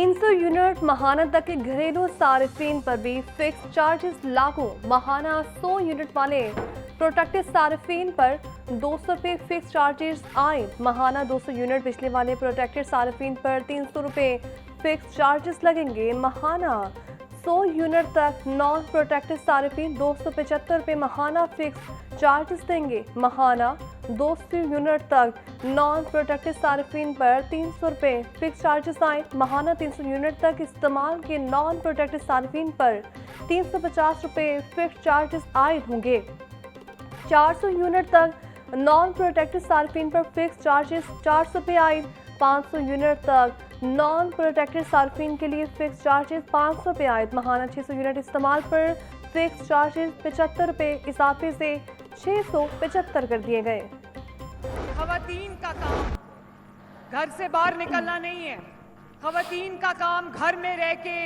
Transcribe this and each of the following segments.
300 unit माहाना तक के घरेलू सार्फिन पर भी फिक्स चार्जेस लागू। माहाना 100 यूनिट वाले प्रोटेक्टेड सार्फिन पर 200 रुपये फिक्स चार्जेस आए। माहाना 200 यूनिट बिजली वाले प्रोटेक्टेड सार्फिन पर 300 रुपये फिक्स चार्जेस लगेंगे। माहाना 100 यूनिट तक नॉन प्रोटेक्टेड सार्फिन 275 रुपये माहाना फिक्स चार्जेस देंगे। माहाना 200 यूनिट तक नॉन प्रोटेक्टेड सार्फिन पर 300 रुपये फिक्स चार्जेस आए। माहाना 300 यूनिट तक इस्तेमाल के नॉन प्रोटेक्टेड सार्फिन पर 350 रुपये फिक्स चार्जेस आयद होंगे। 400 यूनिट तक नॉन प्रोटेक्टेड सार्फिन पर फिक्स चार्जेस 400 रुपये आयद। 500 यूनिट तक नॉन प्रोटेक्टेड सार्फिन के लिए फिक्स चार्जेस 500 रुपये आयद। माहाना 600 यूनिट इस्तेमाल पर फिक्स चार्जेस 75 रुपये इजाफे से 675 कर दिए गए। खवातीन का काम घर से बाहर निकलना नहीं है। खवातीन का काम घर में रह के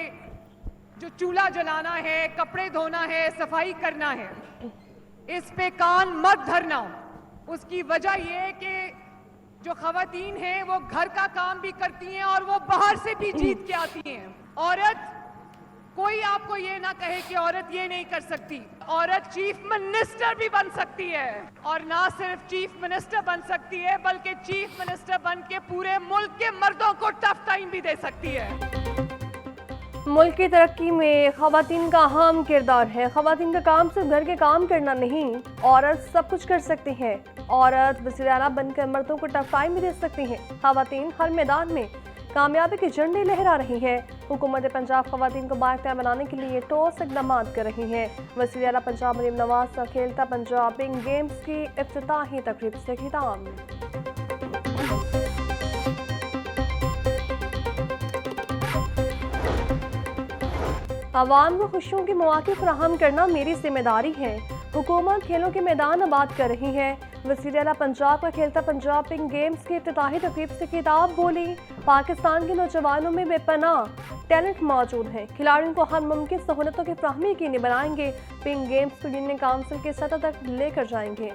जो चूल्हा जलाना है, कपड़े धोना है, सफाई करना है, इस पे कान मत धरना। उसकी वजह यह है कि जो खवातीन हैं वो घर का काम भी करती हैं और वो बाहर से भी जीत के आती हैं। औरत, कोई आपको ये ना कहे कि औरत ये नहीं कर सकती। औरत चीफ मिनिस्टर भी बन सकती है, और ना सिर्फ चीफ मिनिस्टर बन सकती है बल्कि चीफ मिनिस्टर बन के पूरे मुल्क के मर्दों को टफ टाइम भी दे सकती है। मुल्क की तरक्की में खवातीन का अहम किरदार है। खवातीन का काम सिर्फ घर के काम करना नहीं, औरत सब कुछ कर सकती हैं। औरत वज़ीर आला बनकर मर्दों को टफ टाइम भी दे सकती हैं। खवातीन हर मैदान में कामयाबी के झंडे लहरा रही हैं। हुकूमत पंजाब खवातीन को बाइख्तियार बनाने के लिए ठोस इक़दाम कर रही है। वज़ीर आला पंजाब मरीम नवाज का खेलता पंजाब बिंग गेम्स की इफ्तिताही तकरीब से खिताब। आवाम को खुशियों के मौके फराहम करना मेरी जिम्मेदारी है। हुकूमत खेलों के मैदान आबाद कर रही है। वज़ीर आला पंजाब का खेलता पंजाब बिंग गेम्स की इफ्तिताही तकरीब से खिताब बोली। पाकिस्तान के नौजवानों में बेपनाह टैलेंट मौजूद है। खिलाड़ियों को हर मुमकिन सहूलतों की फराहमी यकीनी बनाएंगे। बिंग गेम्स को यूनियन काउंसिल के सतह तक लेकर जाएंगे।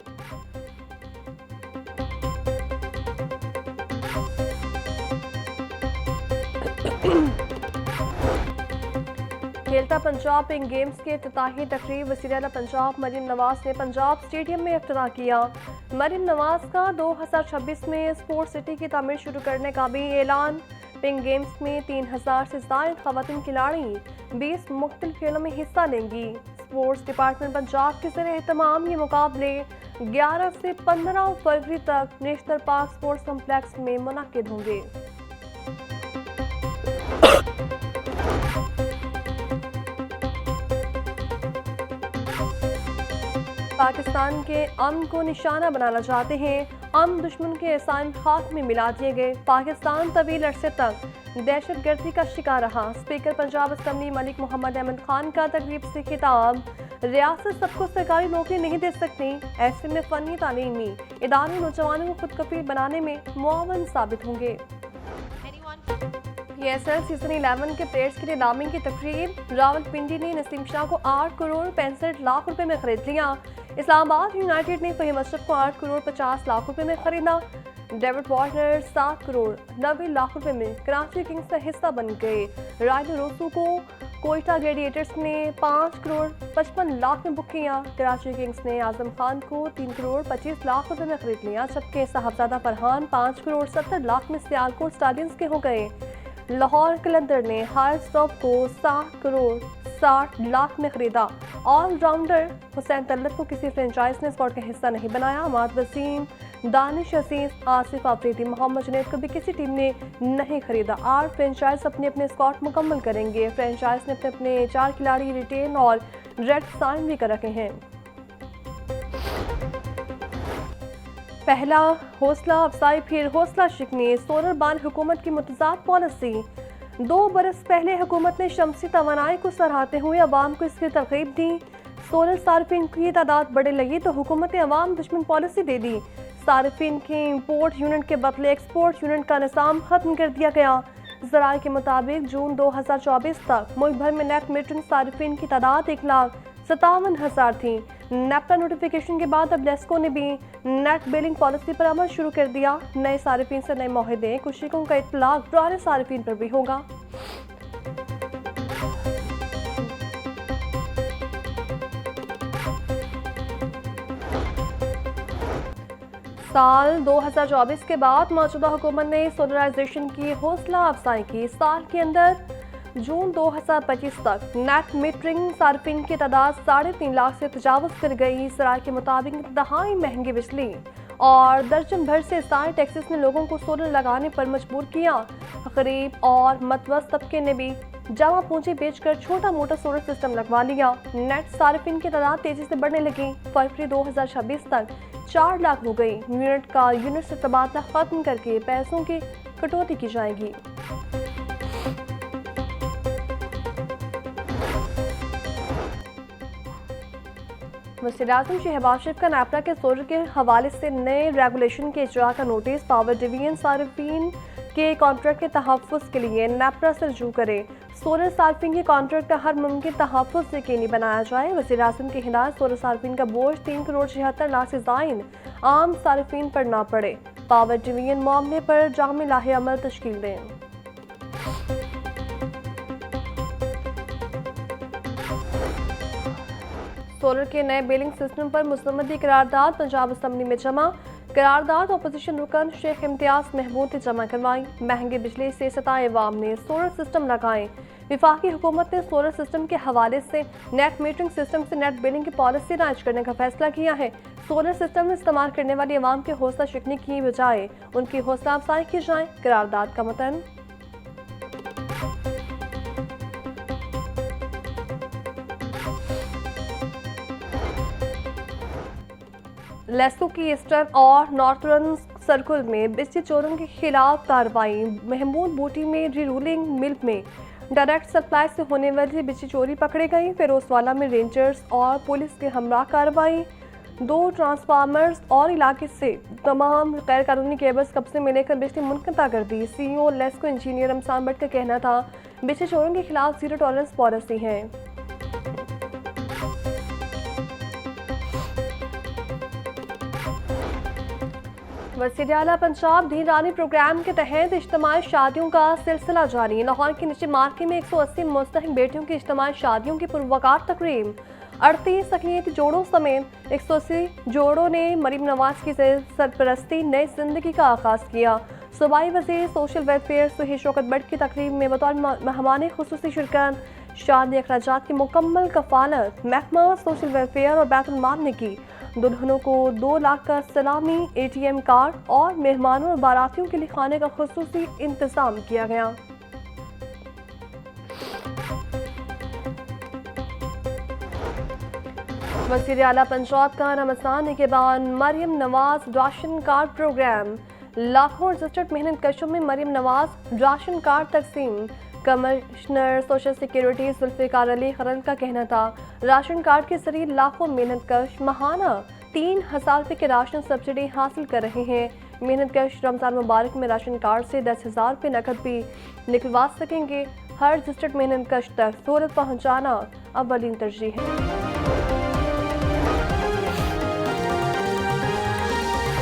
खेलता पंजाब बिंग गेम्स के इफ्तिताही तकरीब वज़ीर आला पंजाब मरीम नवाज ने पंजाब स्टेडियम में इफ्तिताह किया। मरीम नवाज का 2026 में स्पोर्ट्स सिटी की तामीर शुरू करने का भी ऐलान। बिंग गेम्स में 3000 से ज़ायद खवातीन खिलाड़ी 20 मुख्तलिफ खेलों में हिस्सा लेंगी। स्पोर्ट्स डिपार्टमेंट पंजाब के ज़रिए एहतमाम ये मुकाबले 11 से 15 फरवरी तक नेशनल पार्क स्पोर्ट्स कम्प्लेक्स में मुनक्किद होंगे। पाकिस्तान के अमन को निशाना बनाना चाहते हैं। अमन दुश्मन के एहसान खाक में मिला दिए गए। पाकिस्तान तवील अरसे तक दहशतगर्दी का शिकार रहा। स्पीकर पंजाब असम्बली मलिक मोहम्मद अहमद खान का तकरीब से खिताब। रियासत सबको सरकारी नौकरी नहीं दे सकती, ऐसे में फनी तालीमी इदारे नौजवानों को खुद कफील बनाने में मुआवन साबित होंगे। PSL सीजन 11 के प्लेयर्स के लिए नामी की तकरीब। रावलपिंडी ने नसीम शाह को 8 करोड़ 65 लाख रुपए में खरीद लिया। इस्लामाबाद यूनाइटेड ने फहीम अशरफ को 8 करोड़ 50 लाख रुपए में खरीदा। डेविड वार्नर 7 करोड़ 90 लाख रुपए में कराची किंग्स का हिस्सा बन गए। रायडो रोसू को कोयटा ग्लेडिएटर्स ने 5 करोड़ 55 लाख में बुक किया। कराची किंग्स ने आजम खान को 3 करोड़ 25 लाख रुपए में खरीद लिया, जबकि साहबजादा फरहान 5 करोड़ 70 लाख में सियालकोट स्टालियंस के हो गए। लाहौर कलंदर ने हायर स्टॉप को 7 करोड़ 60 लाख में खरीदा। ऑलराउंडर हुसैन तल्लत को किसी फ्रेंचाइज ने स्क्वाड का हिस्सा नहीं बनाया। अमाद वसीम, दानिश असीस, आसिफ आफरीदी, मोहम्मद जुनैद को भी किसी टीम ने नहीं खरीदा। 8 फ्रेंचाइज अपने अपने स्क्वाड मुकम्मल करेंगे। फ्रेंचाइज ने अपने अपने 4 खिलाड़ी रिटेन और रेड साइन भी कर रखे हैं। पहला हौसला अफजाई फिर हौसला शिकनी। सोलर बांध हुकूमत की मुतज़ाद पॉलिसी। 2 बरस पहले हुकूमत ने शमसी तवानाई को सराहते हुए अवाम को इसकी तरगीब दी। सोलर सार्फिन की तादाद बढ़ने लगी तो हुकूमत ने अवाम दुश्मन पॉलिसी दे दी। सार्फिन के इम्पोर्ट यूनिट के बदले एक्सपोर्ट यूनिट का निज़ाम खत्म कर दिया गया। ज़राए के मुताबिक जून 2024 तक मुल्क भर में नेट मीटरिंग सार्फिन की तादाद 1,57,000 थी। नेप्टा नोटिफिकेशन के बाद अब नेस्को ने भी नेट बिलिंग पॉलिसी पर अमल शुरू कर दिया। नए सार्फिन से नए मुआहदे कुछ शिकों का इतलाक पुराने सार्फिन पर भी होगा। साल 2024 के बाद मौजूदा हुकूमत ने सोलराइजेशन की हौसला अफजाई की। साल के अंदर जून 2025 तक नेट मीटरिंग सार्फिन की तादाद 3.5 लाख से तजावुज कर गई। सराय के मुताबिक इंतहाई महंगी बिजली और दर्जन भर से सारे टैक्सेस ने लोगों को सोलर लगाने पर मजबूर किया। गरीब और मतवस्त तबके ने भी जमा पूंजी बेचकर छोटा मोटा सोलर सिस्टम लगवा लिया। नेट सार्फिन की तादाद तेजी से बढ़ने लगी। फरवरी 2026 तक 4 लाख हो गई। यूनिट का यूनिट से तबादला खत्म करके पैसों की कटौती की जाएगी। वज़ीर-ए-आज़म शहबाज शरीफ का नेपरा के सोलर के हवाले से नए रेगुलेशन के इजरा का नोटिस। पावर डिवीजन सार्फिन के कॉन्ट्रैक्ट के तहफ़्फ़ुज़ के लिए नेपरा से रजू करे। सोलर सार्फिन के कॉन्ट्रैक्ट का हर मुमकिन तहफ़्फ़ुज़ यकीनी बनाया जाए। वज़ीर-ए-आज़म की हिदायत, सोलर सार्फिन का बोझ 3 करोड़ 76 लाख से ज़ायद आम सार्फिन पर ना पड़े। पावर डिवीजन मामले पर जामी लाहे अमल तश्कील दें। सोलर के नए बिलिंग सिस्टम पर मुसम्मती करारदाद पंजाब असम्बली में जमा। करारदाद अपोजिशन रुकन शेख इम्तियाज महमूद ने जमा करवाई। महंगी बिजली से सताए अवाम ने सोलर सिस्टम लगाए। विफाकी हुकूमत ने सोलर सिस्टम के हवाले से नेट मीटरिंग सिस्टम से नेट बिलिंग की पॉलिसी राइज करने का फैसला किया है। सोलर सिस्टम इस्तेमाल करने वाली अवाम के हौसला शिकने की बजाय उनकी हौसला अफजाई की जाए। करारदाद का मतन लेस्को की ईस्टर्न और नॉर्थर्न सर्कल में बिजली चोरों के खिलाफ कार्रवाई। महमूद बूटी में रीरूलिंग मिल्क में डायरेक्ट सप्लाई से होने वाली बिजली चोरी पकड़े गई। फिरोजवाला में रेंजर्स और पुलिस के हमरा कार्रवाई। 2 ट्रांसफार्मर्स और इलाके से तमाम गैर कानूनी केबल्स कब्जे में लेकर बिजली मुनक़ता कर दी। CEO लेस्को इंजीनियर रमजान भट्ट का कहना था, बिजली चोरों के खिलाफ 0 टॉलरेंस पॉलिसी है। वज़ीर आला पंजाब दी रानी प्रोग्राम के तहत इज्तिमाई शादियों का सिलसिला जारी। लाहौर के नीचे मार्के में 180 मुस्तहिक बेटियों की इज्तिमाई शादियों की पुरवकार तकरीब। 38 अक़लियती जोड़ों समेत 180 जोड़ों ने मरीम नवाज की सरपरस्ती नई जिंदगी का आगाज किया। सूबाई वज़ीर सोशल वेलफेयर सुहेल शौकत भट्ट की तकरीब में बतौर मेहमान खुसूसी शिरकत। शादी अखराजात की मुकम्मल कफालत महकमा सोशल वेलफेयर और बैतुल माल ने की। दुल्हनों को 2 लाख का सलामी ATM कार्ड और मेहमानों और बारातियों के लिए खाने का खुसूसी इंतजाम किया गया। वज़ीर आला पंजाब का रमज़ान के बाद Maryam Nawaz ration card program. लाखों रजिस्टर्ड मेहनत कशों में मरियम नवाज राशन कार्ड तकसीम। Commissioner social security Zulfiqar Ali Kharal का कहना था, राशन कार्ड के जरिए लाखों मेहनत कश माहाना 3000 रुपये के राशन सब्सिडी हासिल कर रहे हैं। मेहनत कश रमज़ान मुबारक में राशन कार्ड से 10,000 रुपये नकद भी निकलवा सकेंगे। हर रजिस्टर्ड मेहनत कश तक सहूलत पहुँचाना अव्वलीन तरजीह है।